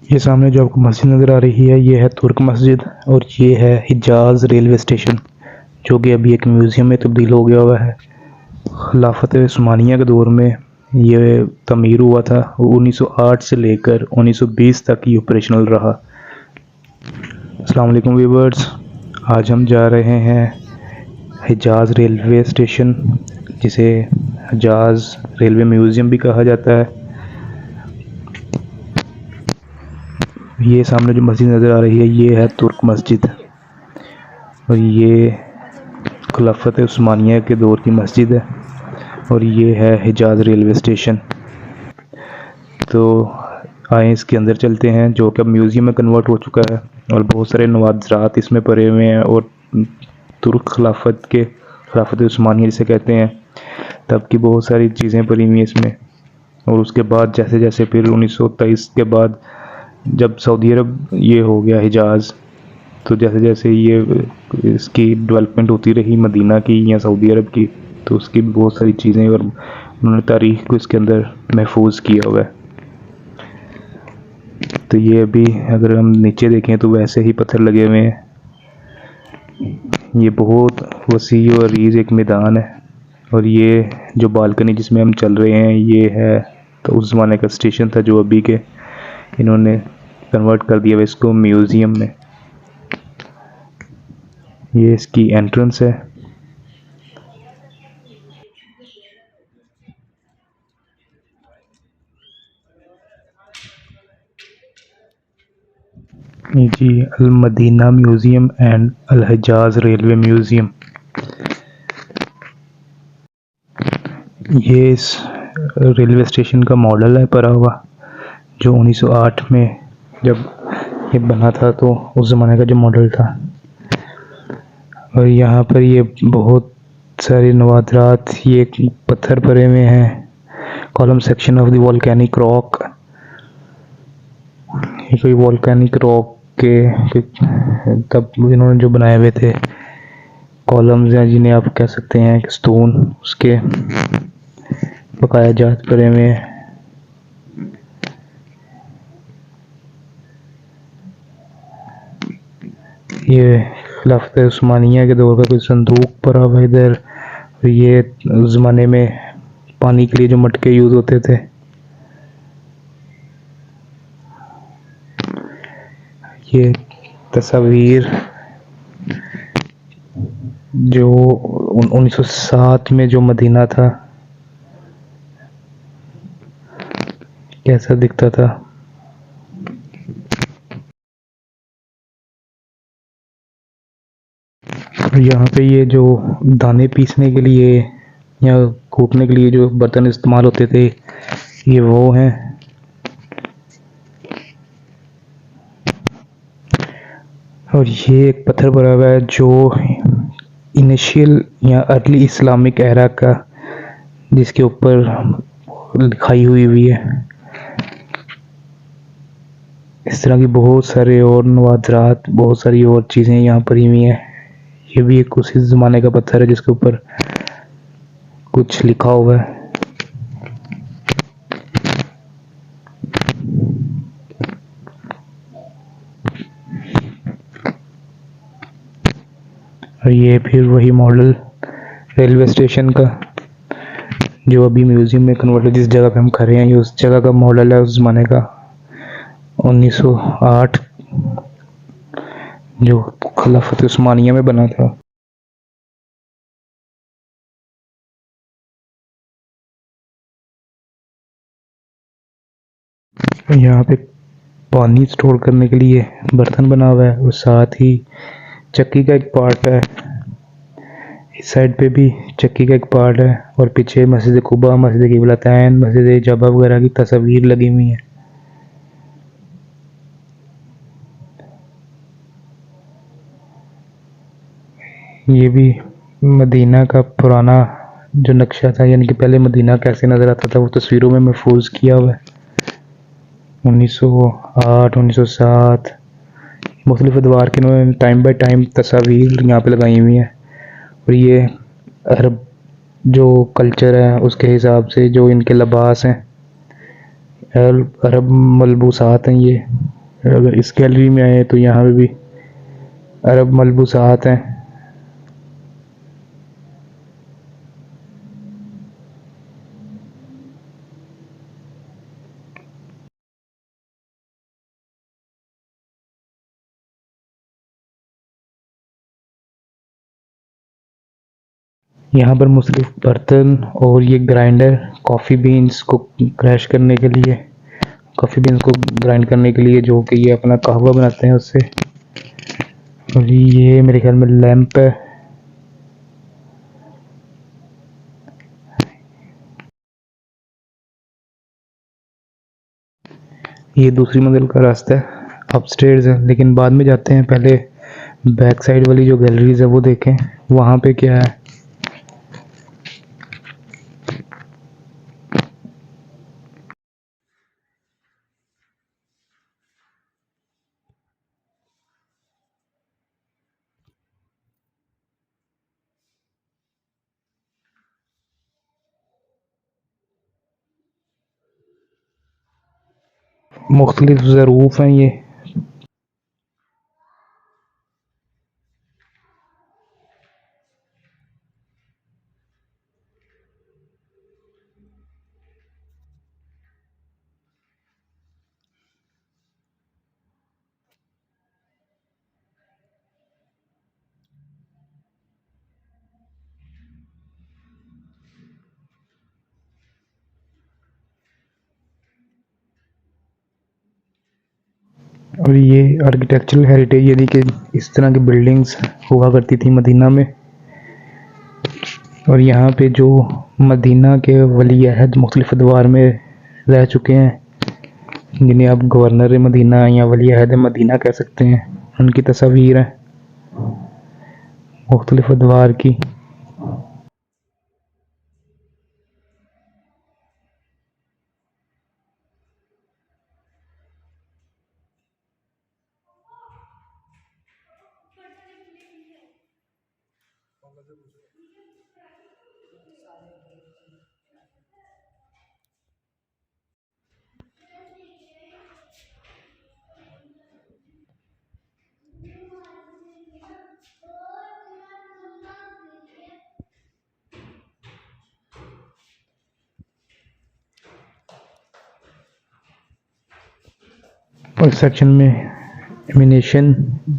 ये सामने जो आपको मस्जिद नज़र आ रही है ये है तुर्क मस्जिद और ये है हिजाज रेलवे स्टेशन जो कि अभी एक म्यूज़ियम में तब्दील हो गया हुआ है। खिलाफत उस्मानिया के दौर में ये तमीर हुआ था। 1908 से लेकर 1920 तक ये ऑपरेशनल रहा। अस्सलाम वालेकुम व्यूअर्स, आज हम जा रहे हैं हिजाज रेलवे स्टेशन, जिसे हिजाज रेलवे म्यूज़ियम भी कहा जाता है। ये सामने जो मस्जिद नज़र आ रही है ये है तुर्क मस्जिद और ये खिलाफत उस्मानिया के दौर की मस्जिद है और ये है हिजाज रेलवे स्टेशन। तो आए इसके अंदर चलते हैं, जो कि अब म्यूज़ियम में कन्वर्ट हो चुका है और बहुत सारे नवाज़रात इसमें पड़े हुए हैं और तुर्क खिलाफत उस्मानिया जिसे कहते हैं तब की बहुत सारी चीज़ें पड़ी हुई हैं इसमें। और उसके बाद जैसे जैसे फिर 1923 के बाद जब सऊदी अरब ये हो गया हिजाज, तो जैसे जैसे ये इसकी डेवलपमेंट होती रही मदीना की या सऊदी अरब की, तो उसकी बहुत सारी चीज़ें और उन्होंने तारीख़ को इसके अंदर महफूज किया हुआ है। तो ये अभी अगर हम नीचे देखें तो वैसे ही पत्थर लगे हुए हैं। ये बहुत वसी और अरीज़ एक मैदान है और ये जो बालकनी जिसमें हम चल रहे हैं ये है तो उस ज़माने का स्टेशन था जो अभी के इन्होंने कन्वर्ट कर दिया इसको म्यूज़ियम में। ये इसकी एंट्रेंस है। ये जी Al Madina museum and Al Hijaz railway museum. ये इस रेलवे स्टेशन का मॉडल है पड़ा हुआ, जो 1908 में जब ये बना था तो उस ज़माने का जो मॉडल था। और यहाँ पर ये बहुत सारे नवादरात, ये पत्थर पड़े हुए हैं, column section of the volcanic rock. ये कोई वोल्केनिक रॉक के तब इन्होंने जो बनाए हुए थे कॉलम्स हैं, जिन्हें आप कह सकते हैं कि स्टोन, उसके बकाया जात पड़े हुए हैं। ये खिलाफत उस्मानिया के दौर का कोई संदूक पड़ा हुआ इधर। ये उस ज़माने में पानी के लिए जो मटके यूज़ होते थे। ये तस्वीर जो 1907 में जो मदीना था कैसा दिखता था। यहाँ पे ये जो दाने पीसने के लिए या कूटने के लिए जो बर्तन इस्तेमाल होते थे ये वो हैं। और ये एक पत्थर पड़ा हुआ है जो इनिशियल या अर्ली इस्लामिक एरा का, जिसके ऊपर लिखाई हुई है। इस तरह की बहुत सारे और नवादरात, बहुत सारी और चीज़ें यहाँ पर हुई हैं। ये भी एक उसी ज़माने का पत्थर है जिसके ऊपर कुछ लिखा हुआ है। और ये फिर वही मॉडल रेलवे स्टेशन का जो अभी म्यूज़ियम में कन्वर्ट, जिस जगह पे हम खड़े हैं ये उस जगह का मॉडल है, उस ज़माने का 1908 जो खिलाफत उस्मानिया में बना था। यहाँ पे पानी स्टोर करने के लिए बर्तन बना हुआ है और साथ ही चक्की का एक पार्ट है। इस साइड पे भी चक्की का एक पार्ट है और पीछे मस्जिद कुबा, मस्जिद क़िबलतैन, मस्जिद जबा वगैरह की तस्वीर लगी हुई है। ये भी मदीना का पुराना जो नक्शा था, यानी कि पहले मदीना कैसे नज़र आता था, वो तस्वीरों में महफूज किया हुआ है। 1908, 1907 मुख्तलिफ अदवार के इन्होंने टाइम बाई टाइम तस्वीर यहाँ पे लगाई हुई हैं। और ये अरब जो कल्चर है उसके हिसाब से जो इनके लिबास हैं, अरब मलबूसात हैं ये। अगर इस गैलरी में आए तो यहाँ पे भी अरब मलबूसात हैं। यहाँ पर मुख्तलिफ बर्तन और ये ग्राइंडर कॉफ़ी बीन्स को क्रैश करने के लिए, कॉफ़ी बीन्स को ग्राइंड करने के लिए, जो कि ये अपना कहवा बनाते हैं उससे। और ये मेरे ख्याल में लैंप है। ये दूसरी मंजिल का रास्ता है, अपस्टेयर्स है, लेकिन बाद में जाते हैं। पहले बैक साइड वाली जो गैलरीज है वो देखें, वहाँ पे क्या है। मुख्तलिफ ज़रूफ़ हैं ये। और ये आर्किटेक्चरल हेरिटेज, यानी कि इस तरह की बिल्डिंग्स हुआ करती थी मदीना में। और यहाँ पे जो मदीना के वली अहद मुख्तलिफ अदवार में रह चुके हैं, जिन्हें आप गवर्नर मदीना या वली अहद मदीना कह सकते हैं, उनकी तस्वीर है मुख्तलिफ अदवार की। और सेक्शन में एमिनेशन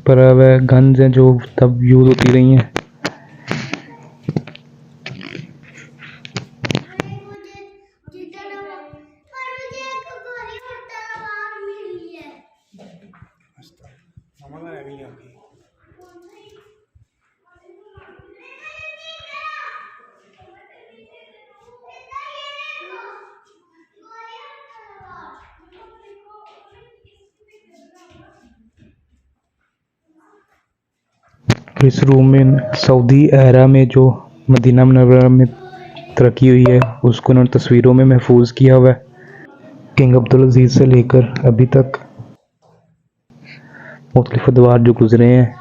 पर गन्स हैं जो तब यूज़ होती रही हैं। इस रूम में सऊदी एरा में जो मदीना मुनव्वरा में तरक्की हुई है उसको उन्होंने तस्वीरों में महफूज किया हुआ है। किंग अब्दुल अजीज़ से लेकर अभी तक मुख्तलिफ अदवार जो गुजरे हैं।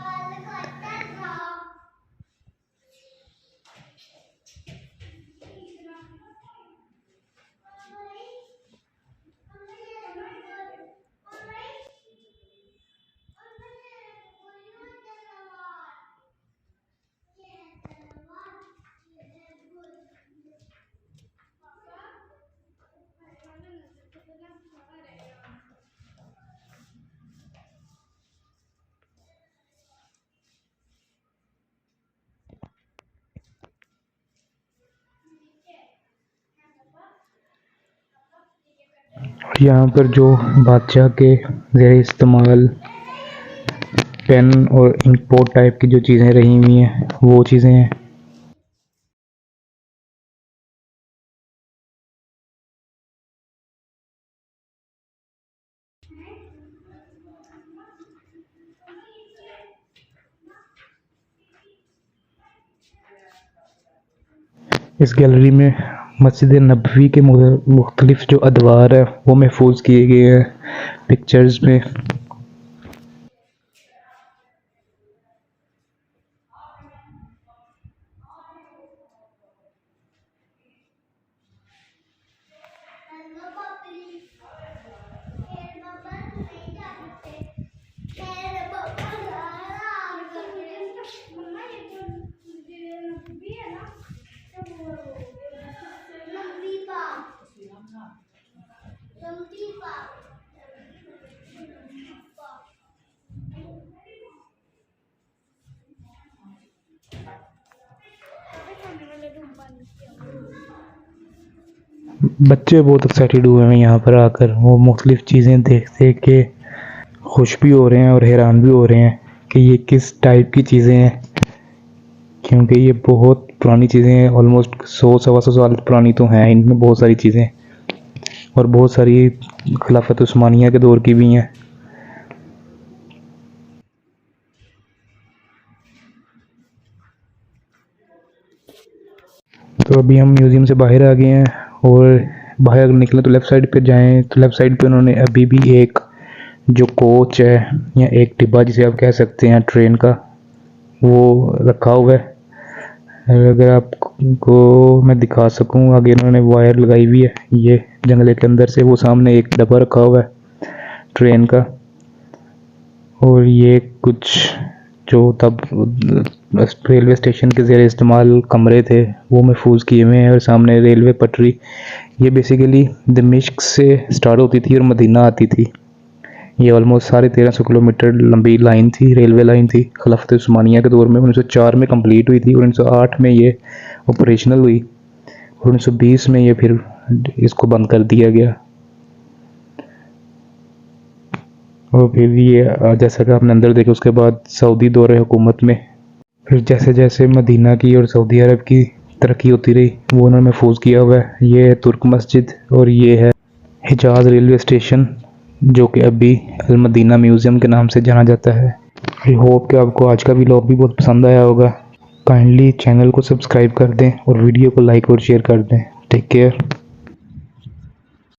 और यहाँ पर जो बादशाह के ज़ेर इस्तेमाल पेन और इंकपोर्ट टाइप की जो चीज़ें रही हुई हैं वो चीज़ें हैं। इस गैलरी में मस्जिद नबवी के मुख्तलिफ जो अदवार है वो महफूज किए गए हैं पिक्चर्स में। बच्चे बहुत एक्साइटेड हुए हैं यहाँ पर आकर। वो मुख्तलिफ चीज़ें देख देख के खुश भी हो रहे हैं और हैरान भी हो रहे हैं कि ये किस टाइप की चीज़ें हैं, क्योंकि ये बहुत पुरानी चीज़ें हैं। ऑलमोस्ट 100 सवा 100 साल पुरानी तो हैं इनमें बहुत सारी चीज़ें, और बहुत सारी खिलाफत उस्मानिया के दौर की भी हैं। तो अभी हम म्यूज़ियम से बाहर आ गए हैं, और बाहर निकले तो लेफ़्ट साइड पे जाएं तो लेफ़्ट साइड पे उन्होंने अभी भी एक जो कोच है या एक डिब्बा जिसे आप कह सकते हैं ट्रेन का, वो रखा हुआ है। अगर आपको मैं दिखा सकूं, आगे इन्होंने वायर लगाई हुई है ये जंगले के अंदर से। वो सामने एक डब्बा रखा हुआ है ट्रेन का, और ये कुछ जो तब रेलवे स्टेशन के ज़ेरे इस्तेमाल कमरे थे वो महफूज किए हुए हैं। और सामने रेलवे पटरी, ये बेसिकली दमिश्क से स्टार्ट होती थी और मदीना आती थी। ये ऑलमोस्ट 1350 किलोमीटर लंबी लाइन थी, रेलवे लाइन थी। खिलाफत उस्मानिया के दौर में 1904 में कंप्लीट हुई थी, और 1908 में ये ऑपरेशनल हुई, और 1920 में ये फिर इसको बंद कर दिया गया। और फिर ये जैसा कि आपने अंदर देखा, उसके बाद सऊदी दौरे हुकूमत में फिर जैसे जैसे मदीना की और सऊदी अरब की तरक्की होती रही, वो उन्होंने महफूज किया हुआ है। ये है तुर्क मस्जिद, और ये है हिजाज रेलवे स्टेशन, जो कि अभी अल मदीना म्यूज़ियम के नाम से जाना जाता है। आई होप कि आपको आज का व्लॉग भी बहुत पसंद आया होगा। काइंडली चैनल को सब्सक्राइब कर दें और वीडियो को लाइक और शेयर कर दें। Take care.